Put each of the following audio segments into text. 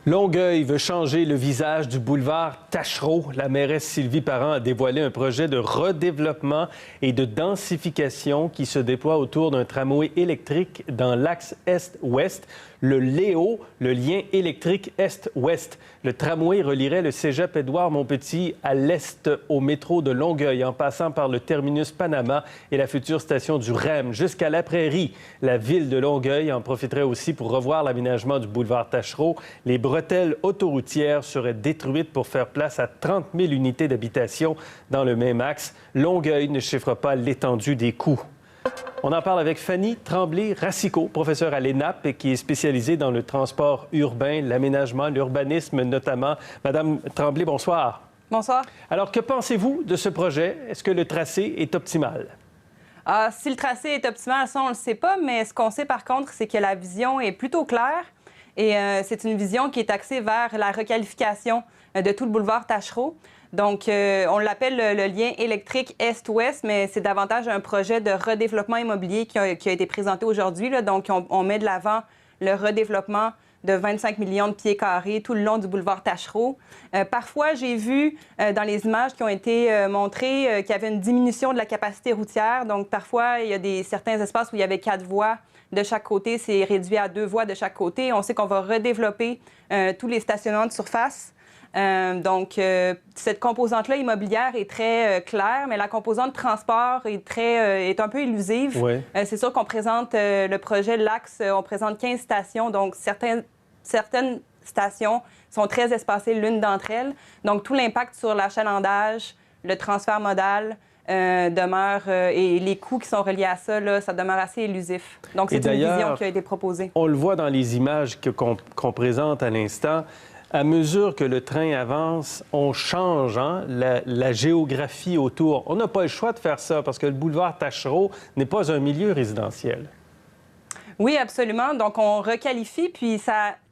Longueuil veut changer le visage du boulevard Taschereau. La mairesse Sylvie Parent a dévoilé un projet de redéveloppement et de densification qui se déploie autour d'un tramway électrique dans l'axe Est-Ouest, le Léo, le lien électrique Est-Ouest. Le tramway relierait le cégep Édouard-Montpetit à l'est au métro de Longueuil en passant par le terminus Panama et la future station du REM jusqu'à la Prairie. La ville de Longueuil en profiterait aussi pour revoir l'aménagement du boulevard Taschereau. Les bretelles autoroutières seraient détruites pour faire place à 30 000 unités d'habitation dans le même axe. Longueuil ne chiffre pas l'étendue des coûts. On en parle avec Fanny Tremblay-Racicot, professeure à l'ENAP et qui est spécialisée dans le transport urbain, l'aménagement, l'urbanisme notamment. Madame Tremblay, bonsoir. Bonsoir. Alors, que pensez-vous de ce projet? Est-ce que le tracé est optimal? Si le tracé est optimal, ça, on ne le sait pas, mais ce qu'on sait par contre, c'est que la vision est plutôt claire et c'est une vision qui est axée vers la requalification de tout le boulevard Taschereau. Donc, on l'appelle le lien électrique Est-Ouest, mais c'est davantage un projet de redéveloppement immobilier qui a été présenté aujourd'hui. Donc, on met de l'avant le redéveloppement de 25 millions de pieds carrés tout le long du boulevard Taschereau. Parfois, j'ai vu dans les images qui ont été montrées qu'il y avait une diminution de la capacité routière. Donc, parfois, il y a certains espaces où il y avait 4 voies de chaque côté. C'est réduit à 2 voies de chaque côté. On sait qu'on va redévelopper tous les stationnements de surface. Donc, cette composante-là immobilière est très claire, mais la composante transport est un peu élusive. Ouais. C'est sûr qu'on présente le projet L'Axe, on présente 15 stations, donc certaines stations sont très espacées l'une d'entre elles. Donc, tout l'impact sur l'achalandage, le transfert modal demeure, et les coûts qui sont reliés à ça, là, ça demeure assez élusif. Donc, c'est une vision qui a été proposée. On le voit dans les images qu'on présente à l'instant. À mesure que le train avance, on change la géographie autour. On n'a pas le choix de faire ça parce que le boulevard Taschereau n'est pas un milieu résidentiel. Oui, absolument. Donc, on requalifie, puis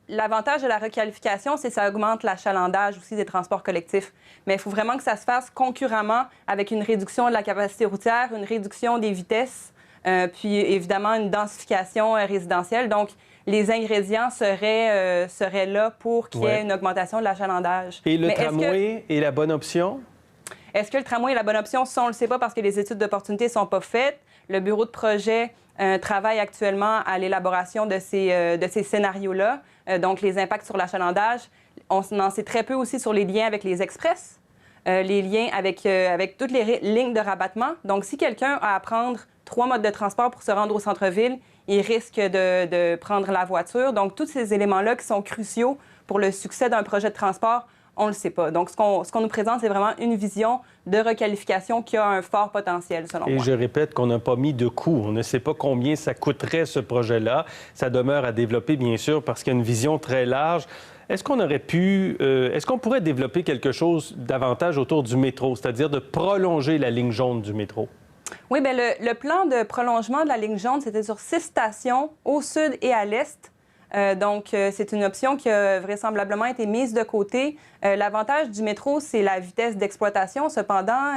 l'avantage de la requalification, c'est que ça augmente l'achalandage aussi des transports collectifs. Mais il faut vraiment que ça se fasse concurremment avec une réduction de la capacité routière, une réduction des vitesses, puis évidemment une densification résidentielle. Donc, les ingrédients seraient là pour qu'il y ait une augmentation de l'achalandage. Et le tramway est la bonne option? Est-ce que le tramway est la bonne option? Ça, on ne le sait pas parce que les études d'opportunité ne sont pas faites. Le bureau de projet travaille actuellement à l'élaboration de ces scénarios-là. Donc, les impacts sur l'achalandage. On en sait très peu aussi sur les liens avec les express, les liens avec toutes les lignes de rabattement. Donc, si quelqu'un a à prendre 3 modes de transport pour se rendre au centre-ville, il risque de prendre la voiture. Donc, tous ces éléments-là qui sont cruciaux pour le succès d'un projet de transport, on ne le sait pas. Donc, ce qu'on nous présente, c'est vraiment une vision de requalification qui a un fort potentiel, selon moi. Et je répète qu'on n'a pas mis de coût. On ne sait pas combien ça coûterait, ce projet-là. Ça demeure à développer, bien sûr, parce qu'il y a une vision très large. Est-ce qu'on pourrait développer quelque chose davantage autour du métro, c'est-à-dire de prolonger la ligne jaune du métro? Oui, bien, le plan de prolongement de la ligne jaune, c'était sur 6 stations au sud et à l'est. Donc, c'est une option qui a vraisemblablement été mise de côté. L'avantage du métro, c'est la vitesse d'exploitation. Cependant,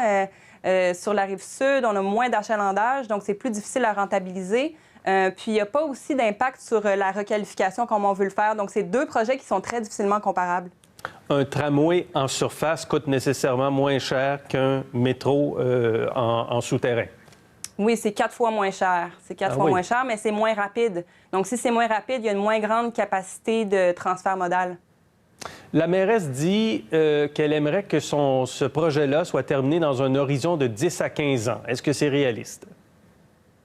sur la rive sud, on a moins d'achalandage, donc c'est plus difficile à rentabiliser. Puis, il n'y a pas aussi d'impact sur la requalification comme on veut le faire. Donc, c'est 2 projets qui sont très difficilement comparables. Un tramway en surface coûte nécessairement moins cher qu'un métro en souterrain. Oui, c'est 4 fois moins cher. C'est 4 fois moins cher, mais c'est moins rapide. Donc, si c'est moins rapide, il y a une moins grande capacité de transfert modal. La mairesse dit qu'elle aimerait que ce projet-là soit terminé dans un horizon de 10 à 15 ans. Est-ce que c'est réaliste?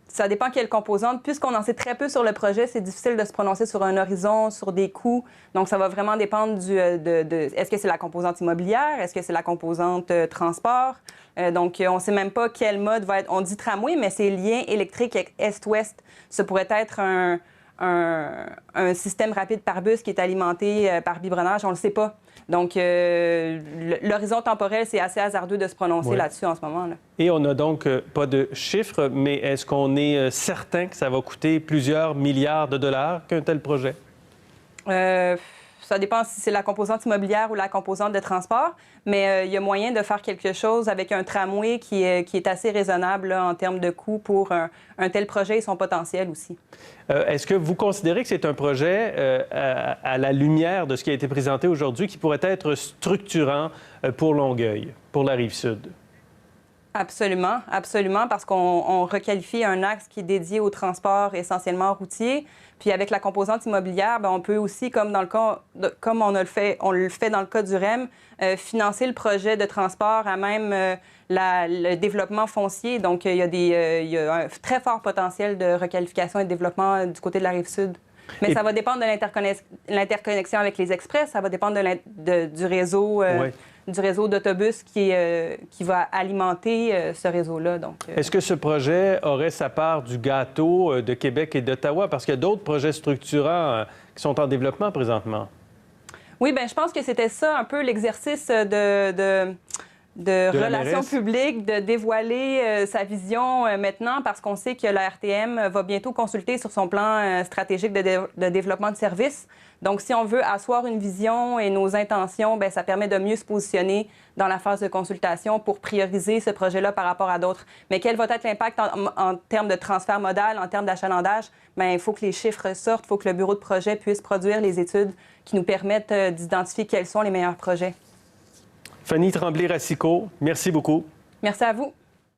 Ça dépend quelle composante. Puisqu'on en sait très peu sur le projet, c'est difficile de se prononcer sur un horizon, sur des coûts. Donc, ça va vraiment dépendre est-ce que c'est la composante immobilière? Est-ce que c'est la composante transport? Donc, on ne sait même pas quel mode va être. On dit tramway, mais c'est lien électrique Est-Ouest. Ça pourrait être un système rapide par bus qui est alimenté par biberonnage. On ne le sait pas. Donc, l'horizon temporel, c'est assez hasardeux de se prononcer là-dessus en ce moment. Là. Et on n'a donc pas de chiffres, mais est-ce qu'on est certain que ça va coûter plusieurs milliards de dollars qu'un tel projet? Ça dépend si c'est la composante immobilière ou la composante de transport, mais il y a moyen de faire quelque chose avec un tramway qui est assez raisonnable là, en termes de coût pour un tel projet et son potentiel aussi. Est-ce que vous considérez que c'est un projet à la lumière de ce qui a été présenté aujourd'hui qui pourrait être structurant pour Longueuil, pour la Rive-Sud? Absolument, absolument, parce qu'on requalifie un axe qui est dédié au transport essentiellement routier. Puis avec la composante immobilière, bien, on peut aussi, comme on le fait dans le cas du REM, financer le projet de transport à même le développement foncier. Donc, il y a un très fort potentiel de requalification et de développement du côté de la Rive-Sud. Mais ça va dépendre de l'interconnexion avec les express, ça va dépendre du réseau. Du réseau d'autobus qui va alimenter ce réseau-là. Est-ce que ce projet aurait sa part du gâteau de Québec et d'Ottawa? Parce qu'il y a d'autres projets structurants qui sont en développement présentement. Oui, bien, je pense que c'était ça un peu l'exercice de relations publiques, de dévoiler sa vision maintenant, parce qu'on sait que la RTM va bientôt consulter sur son plan stratégique de développement de services. Donc, si on veut asseoir une vision et nos intentions, bien, ça permet de mieux se positionner dans la phase de consultation pour prioriser ce projet-là par rapport à d'autres. Mais quel va être l'impact en termes de transfert modal, en termes d'achalandage? Bien, il faut que les chiffres sortent, il faut que le bureau de projet puisse produire les études qui nous permettent d'identifier quels sont les meilleurs projets. Fanny Tremblay-Racicot, merci beaucoup. Merci à vous.